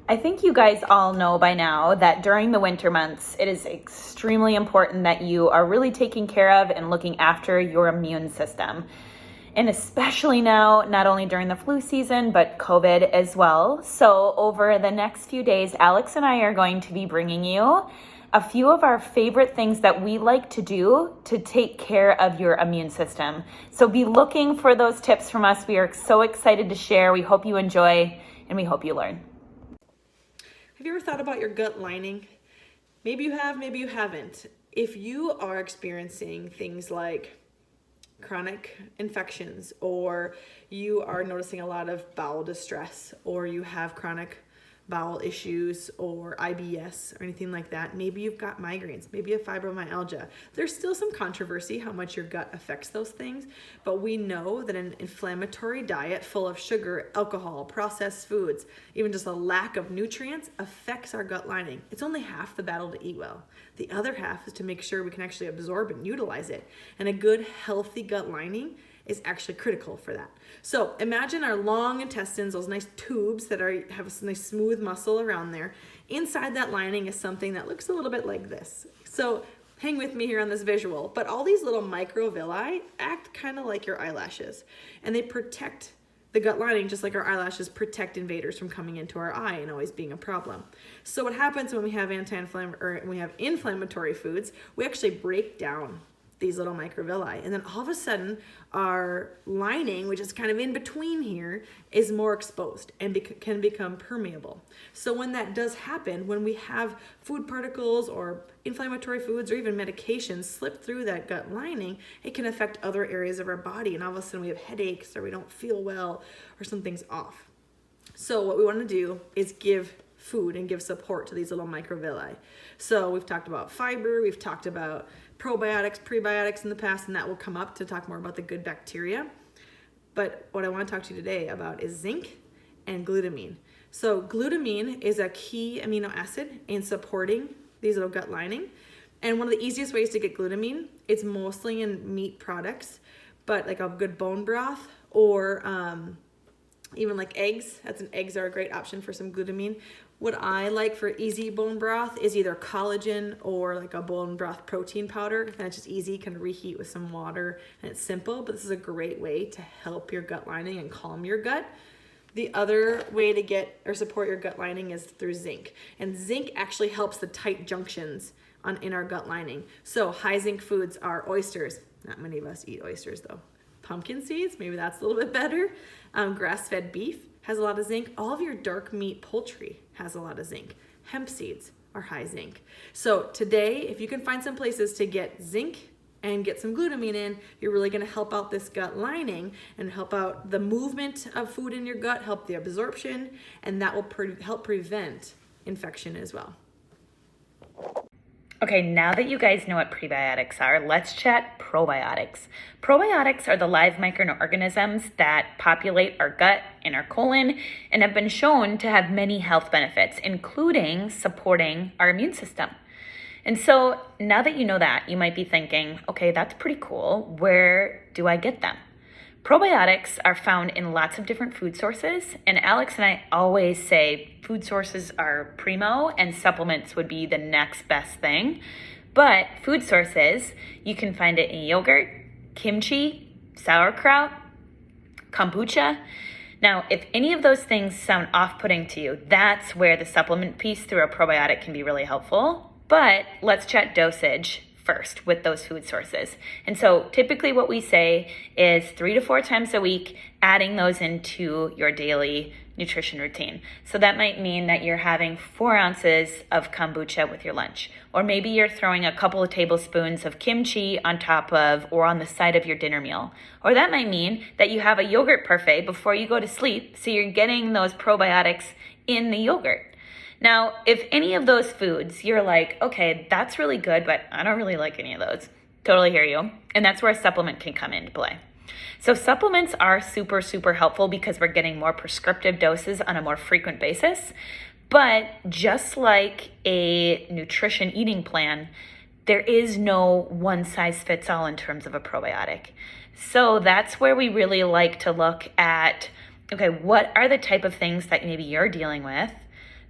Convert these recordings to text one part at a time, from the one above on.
I think you guys all know by now that during the winter months, it is extremely important that you are really taking care of and looking after your immune system. And especially now, not only during the flu season, but COVID as well. So over the next few days, Alex and I are going to be bringing you a few of our favorite things that we like to do to take care of your immune system. So be looking for those tips from us. We are so excited to share. We hope you enjoy and we hope you learn. Have you ever thought about your gut lining? Maybe you have, maybe you haven't. If you are experiencing things like chronic infections, or you are noticing a lot of bowel distress, or you have chronic bowel issues or IBS or anything like that, maybe you've got migraines, maybe you have fibromyalgia. There's still some controversy how much your gut affects those things, but we know that an inflammatory diet full of sugar, alcohol, processed foods, even just a lack of nutrients affects our gut lining. It's only half the battle to eat well. The other half is to make sure we can actually absorb and utilize it. And a good, healthy gut lining is actually critical for that. So imagine our long intestines, those nice tubes that have a nice smooth muscle around there. Inside that lining is something that looks a little bit like this. So hang with me here on this visual, but all these little microvilli act kind of like your eyelashes, and they protect the gut lining just like our eyelashes protect invaders from coming into our eye and always being a problem. So what happens when we have inflammatory foods, we actually break down these little microvilli, and then all of a sudden our lining, which is kind of in between here, is more exposed and can become permeable. So when that does happen, when we have food particles or inflammatory foods or even medications slip through that gut lining, it can affect other areas of our body, and all of a sudden we have headaches or we don't feel well or something's off. So what we want to do is give food and give support to these little microvilli. So we've talked about fiber, we've talked about probiotics, prebiotics in the past, and that will come up to talk more about the good bacteria. But what I want to talk to you today about is zinc and glutamine. So glutamine is a key amino acid in supporting these little gut lining. And one of the easiest ways to get glutamine, it's mostly in meat products, but like a good bone broth or even like eggs. Eggs are a great option for some glutamine. What I like for easy bone broth is either collagen or like a bone broth protein powder. And it's just easy, kind of reheat with some water, and it's simple, but this is a great way to help your gut lining and calm your gut. The other way to get or support your gut lining is through zinc. And zinc actually helps the tight junctions in our gut lining. So high zinc foods are oysters. Not many of us eat oysters though. Pumpkin seeds, maybe that's a little bit better. Grass-fed beef has a lot of zinc. All of your dark meat poultry has a lot of zinc. Hemp seeds are high zinc. So today, if you can find some places to get zinc and get some glutamine in, you're really gonna help out this gut lining and help out the movement of food in your gut, help the absorption, and that will help prevent infection as well. Okay, now that you guys know what prebiotics are, let's chat probiotics. Probiotics are the live microorganisms that populate our gut and our colon and have been shown to have many health benefits, including supporting our immune system. And so now that you know that, you might be thinking, okay, that's pretty cool. Where do I get them? Probiotics are found in lots of different food sources, and Alex and I always say food sources are primo and supplements would be the next best thing. But food sources, you can find it in yogurt, kimchi, sauerkraut, kombucha. Now, if any of those things sound off-putting to you, that's where the supplement piece through a probiotic can be really helpful. But let's chat dosage first with those food sources. And so typically what we say is 3 to 4 times a week, adding those into your daily nutrition routine. So that might mean that you're having 4 ounces of kombucha with your lunch, or maybe you're throwing a couple of tablespoons of kimchi on top of or on the side of your dinner meal. Or that might mean that you have a yogurt parfait before you go to sleep, so you're getting those probiotics in the yogurt. Now, if any of those foods, you're like, okay, that's really good, but I don't really like any of those. Totally hear you. And that's where a supplement can come into play. So supplements are super, super helpful because we're getting more prescriptive doses on a more frequent basis. But just like a nutrition eating plan, there is no one size fits all in terms of a probiotic. So that's where we really like to look at, okay, what are the type of things that maybe you're dealing with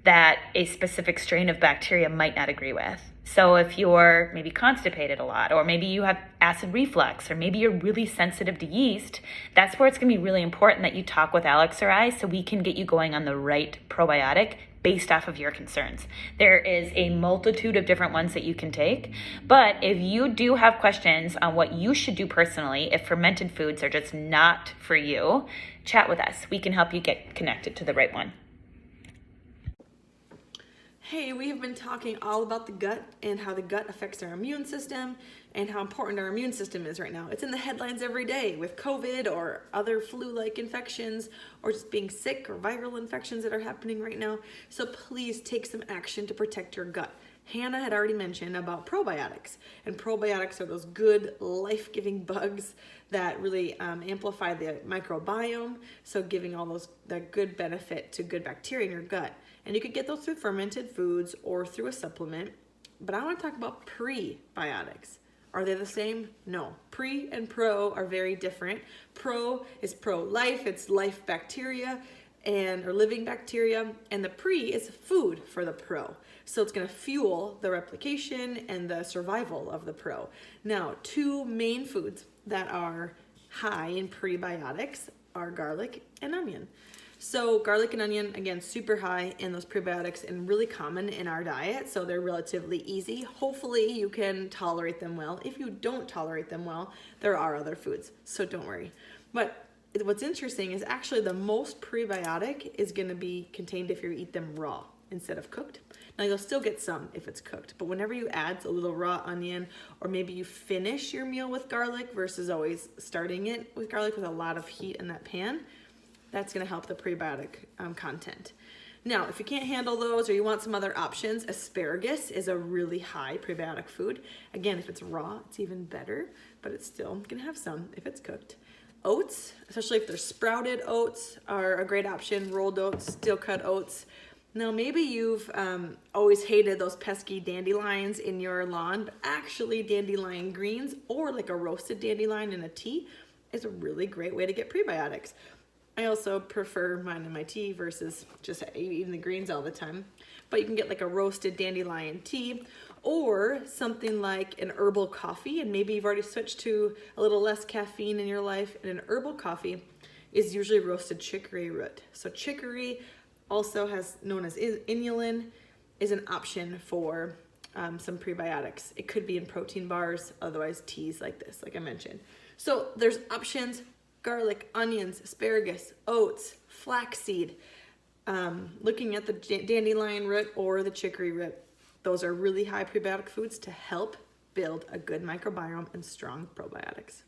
that a specific strain of bacteria might not agree with. So if you're maybe constipated a lot, or maybe you have acid reflux, or maybe you're really sensitive to yeast, that's where it's going to be really important that you talk with Alex or I so we can get you going on the right probiotic based off of your concerns. There is a multitude of different ones that you can take, but if you do have questions on what you should do personally, if fermented foods are just not for you, chat with us. We can help you get connected to the right one. Hey, we have been talking all about the gut and how the gut affects our immune system and how important our immune system is right now. It's in the headlines every day with COVID or other flu-like infections or just being sick or viral infections that are happening right now. So please take some action to protect your gut. Hannah had already mentioned about probiotics, and probiotics are those good life-giving bugs that really amplify the microbiome, so giving all that good benefit to good bacteria in your gut. And you could get those through fermented foods or through a supplement. But I want to talk about prebiotics. Are they the same? No. Pre and pro are very different. Pro is pro-life, it's life bacteria or living bacteria, and the pre is food for the pro. So it's going to fuel the replication and the survival of the pro. Now, two main foods that are high in prebiotics are garlic and onion. So garlic and onion, again, super high in those prebiotics and really common in our diet, so they're relatively easy. Hopefully you can tolerate them well. If you don't tolerate them well, there are other foods, so don't worry. But what's interesting is actually the most prebiotic is going to be contained if you eat them raw instead of cooked. Now you'll still get some if it's cooked, but whenever you add a little raw onion, or maybe you finish your meal with garlic versus always starting it with garlic with a lot of heat in that pan, that's going to help the prebiotic content. Now, if you can't handle those or you want some other options, asparagus is a really high prebiotic food. Again, if it's raw, it's even better, but it's still going to have some if it's cooked. Oats, especially if they're sprouted oats, are a great option. Rolled oats, steel cut oats. Now, maybe you've always hated those pesky dandelions in your lawn, but actually dandelion greens or like a roasted dandelion in a tea is a really great way to get prebiotics. I also prefer mine in my tea versus just eating the greens all the time. But you can get like a roasted dandelion tea or something like an herbal coffee, and maybe you've already switched to a little less caffeine in your life, and an herbal coffee is usually roasted chicory root. So chicory, also known as inulin, is an option for some prebiotics. It could be in protein bars, otherwise teas like this, like I mentioned. So there's options: garlic, onions, asparagus, oats, flaxseed. Looking at the dandelion root or the chicory root, those are really high prebiotic foods to help build a good microbiome and strong probiotics.